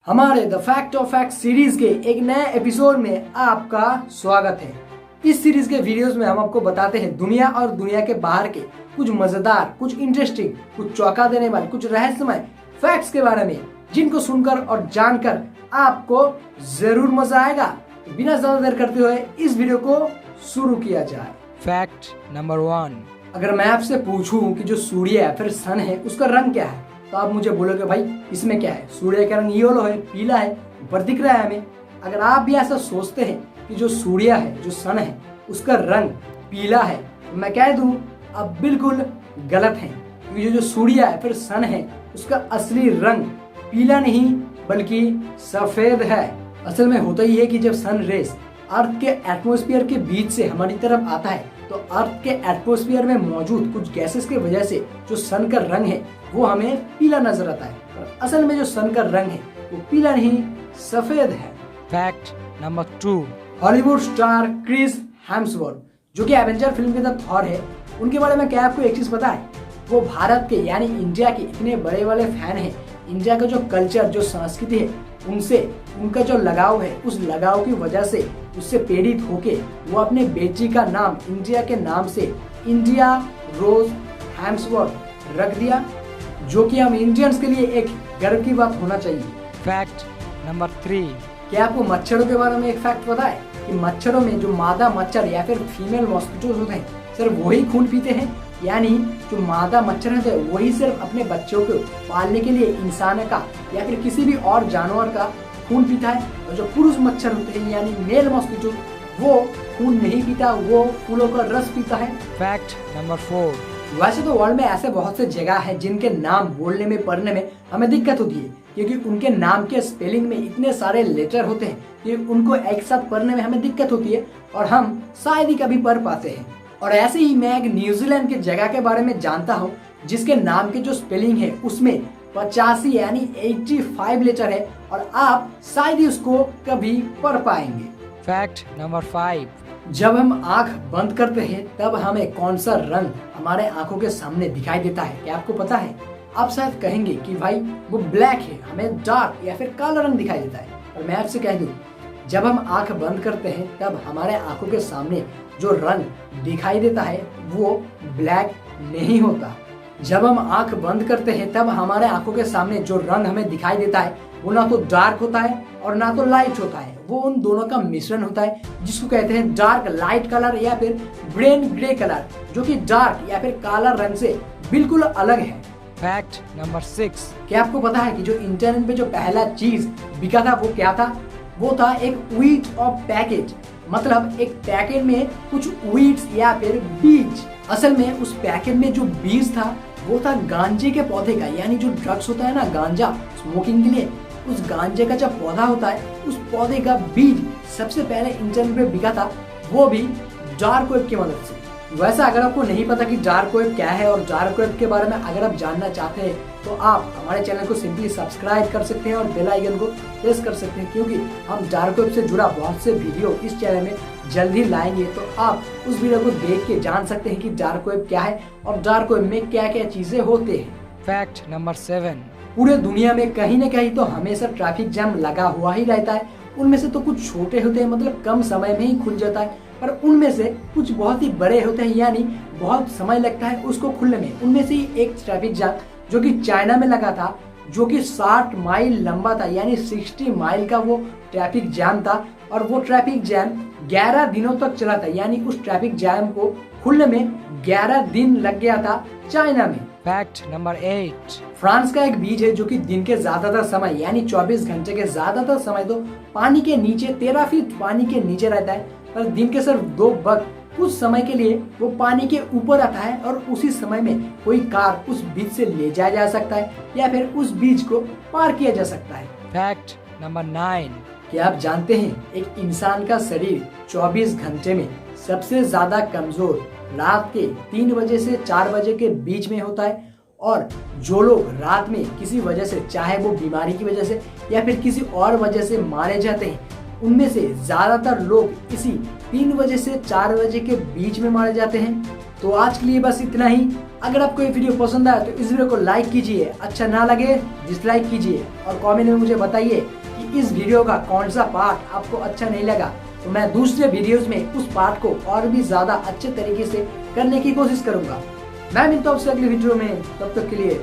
हमारे the fact of fact series के एक नए एपिसोड में आपका स्वागत है। इस सीरीज के वीडियोस में हम आपको बताते हैं दुनिया और दुनिया के बाहर के कुछ मजेदार, कुछ इंटरेस्टिंग, कुछ चौंका देने वाले, कुछ रहस्यमय फैक्ट्स के बारे में, जिनको सुनकर और जानकर आपको जरूर मजा आएगा। बिना ज्यादा देर करते हुए इस वीडियो को शुरू किया जाए। Fact number 1। अगर मैं आपसे पूछूं कि जो सूर्य या फिर सन है उसका रंग क्या है, तो आप मुझे बोलोगे भाई इसमें क्या है, सूर्य का रंग येलो है, पीला है, ऊपर दिख रहा है हमें। अगर आप भी ऐसा सोचते हैं कि जो सूर्य है, जो सन है, उसका रंग पीला है, तो मैं कह दूं आप बिल्कुल गलत हैं। क्योंकि जो सूर्य है फिर सन है, उसका असली रंग पीला नहीं बल्कि सफेद है। असल में होता ही है कि जब सन रेस अर्थ के एटमॉस्फेयर के बीच से हमारी तरफ आता है, तो अर्थ के एटमॉस्फेयर में मौजूद कुछ गैसेस की वजह से जो सन का रंग है वो हमें पीला नजर आता है। पर असल में जो सन का रंग है वो पीला नहीं, सफेद है। Fact number 2। Hollywood star Chris Hemsworth, जो कि एवेंजर फिल्म के द थॉर है, उनके बारे में क्या आपको एक चीज पता है? वो भारत के यानी इंडिया के इतने बड़े वाले फैन हैं। इंडिया का जो कल्चर, जो संस्कृति है, उनसे उनका जो लगाव है, उस लगाव की वजह से उससे प्रेरित होके वो अपने बेटी का नाम इंडिया के नाम से इंडिया रोज हेम्सवर्थ रख दिया, जो कि हम इंडियंस के लिए एक गर्व की बात होना चाहिए। Fact number 3। क्या आपको मच्छरों के बारे में एक फैक्ट पता है कि मच्छरों में जो मादा मच्छर या फिर फीमेल मॉस्किटोज होते हैं, सिर्फ वही खून पीते हैं? यानी जो मादा मच्छर होते हैं वही सिर्फ अपने बच्चों को पालने के लिए इंसान का या फिर किसी भी और जानवर का खून पीता है, और जो पुरुष मच्छर होते हैं यानी मेल मॉस्किटो, वो खून नहीं पीता, वो फूलों का रस पीता है। Fact number 4। वैसे तो वर्ल्ड में ऐसे बहुत से जगह है जिनके नाम बोलने में, पढ़ने में हमें दिक्कत होती है, क्योंकि उनके नाम के स्पेलिंग में इतने सारे लेटर होते हैं कि उनको एक साथ पढ़ने में हमें दिक्कत होती है और हम शायद ही कभी पढ़ पाते हैं। और ऐसे ही मैं एक न्यूजीलैंड के जगह के बारे में जानता हूँ जिसके नाम के जो स्पेलिंग है उसमें 85 यानी 85 लेटर है, और आप शायद ही उसको कभी पढ़ पाएंगे। Fact number 5। जब हम आंख बंद करते हैं तब हमें कौन सा रंग हमारे आंखों के सामने दिखाई देता है, क्या आपको पता है? आप शायद कहेंगे कि भाई वो ब्लैक है, हमें डार्क या फिर काला रंग दिखाई देता है। और मैं आपसे कह दूं, जब हम आंख बंद करते हैं तब हमारे आंखों के सामने जो रंग दिखाई देता है वो ब्लैक नहीं होता। जब हम आंख बंद करते हैं तब हमारे आंखों के सामने जो रंग हमें दिखाई देता है वो ना तो डार्क होता है और ना तो लाइट होता है, वो उन दोनों का मिश्रण होता है, जिसको कहते हैं डार्क लाइट कलर या फिर ब्रेन ग्रे कलर, जो कि डार्क या फिर काला रंग से बिल्कुल अलग है। Fact number 6। क्या आपको पता है कि जो इंटरनेट पे जो पहला चीज बिका था वो क्या था? वो था एक व्हीट ऑफ पैकेट, मतलब एक पैकेट में कुछ व्हीट्स या फिर बीज। असल में उस पैकेट में जो बीज था वो था गांजे के पौधे का, यानी जो ड्रग्स होता है ना, गांजा स्मोकिंग के लिए, उस गांजे का जब पौधा होता है उस पौधे का बीज सबसे पहले इंटरनेट पे बिका था, वो भी डार्क वेब की मदद से। वैसा अगर आपको नहीं पता कि डार्क वेब क्या है और डार्क वेब के बारे में अगर आप जानना चाहते हैं तो आप हमारे चैनल को सिंपली सब्सक्राइब कर सकते हैं और बेल आइकन को प्रेस कर सकते हैं, क्योंकि हम डार्क वेब से जुड़ा बहुत से वीडियो इस चैनल में जल्द ही लाएंगे। तो आप उस वीडियो को देख के जान सकते हैं कि डार्क वेब क्या है और डार्क वेब में क्या क्या चीजें होते हैं। Fact number 7। पूरे दुनिया में कहीं न कहीं तो हमेशा ट्रैफिक जैम लगा हुआ ही रहता है। उनमें से तो कुछ छोटे होते हैं, मतलब कम समय में ही खुल जाता है, पर उनमें से कुछ बहुत ही बड़े होते हैं, यानी बहुत समय लगता है उसको खुलने में। उनमें से ही एक ट्रैफिक जैम जो कि चाइना में लगा था, जो कि 60 माइल लंबा था, यानी 60 माइल का वो ट्रैफिक जैम था, और वो ट्रैफिक जैम 11 दिनों तक चला था, यानी उस ट्रैफिक जैम को खुलने में 11 दिन लग गया था चाइना में। Fact number 8। फ्रांस का एक बीच है जो कि दिन के ज्यादातर समय यानी 24 घंटे के ज्यादातर समय तो पानी के नीचे 13 फीट पानी के नीचे रहता है, पर दिन के सिर्फ 2 वक्त कुछ समय के लिए वो पानी के ऊपर आता है, और उसी समय में कोई कार उस बीच से ले जाया जा सकता है या फिर उस बीच को पार किया जा सकता है। Fact number 9। क्या आप जानते हैं एक इंसान का शरीर 24 घंटे में सबसे ज्यादा कमजोर रात के 3 बजे से 4 बजे के बीच में होता है, और जो लोग रात में किसी वजह से, चाहे वो बीमारी की वजह से या फिर किसी और वजह से मारे जाते हैं, उनमें से ज्यादातर लोग इसी 3 बजे से 4 बजे के बीच में मारे जाते हैं। तो आज के लिए बस इतना ही। अगर आपको ये वीडियो पसंद आया तो इस वीडियो को लाइक कीजिए, अच्छा ना लगे डिसलाइक कीजिए और कमेंट में मुझे बताइए कि इस वीडियो का कौन सा पार्ट आपको अच्छा नहीं लगा, तो मैं दूसरे वीडियोस में उस पार्ट को और भी ज्यादा अच्छे तरीके से करने की कोशिश करूंगा। मैं मिलता हूं आपसे अगली वीडियो में, तब तक के लिए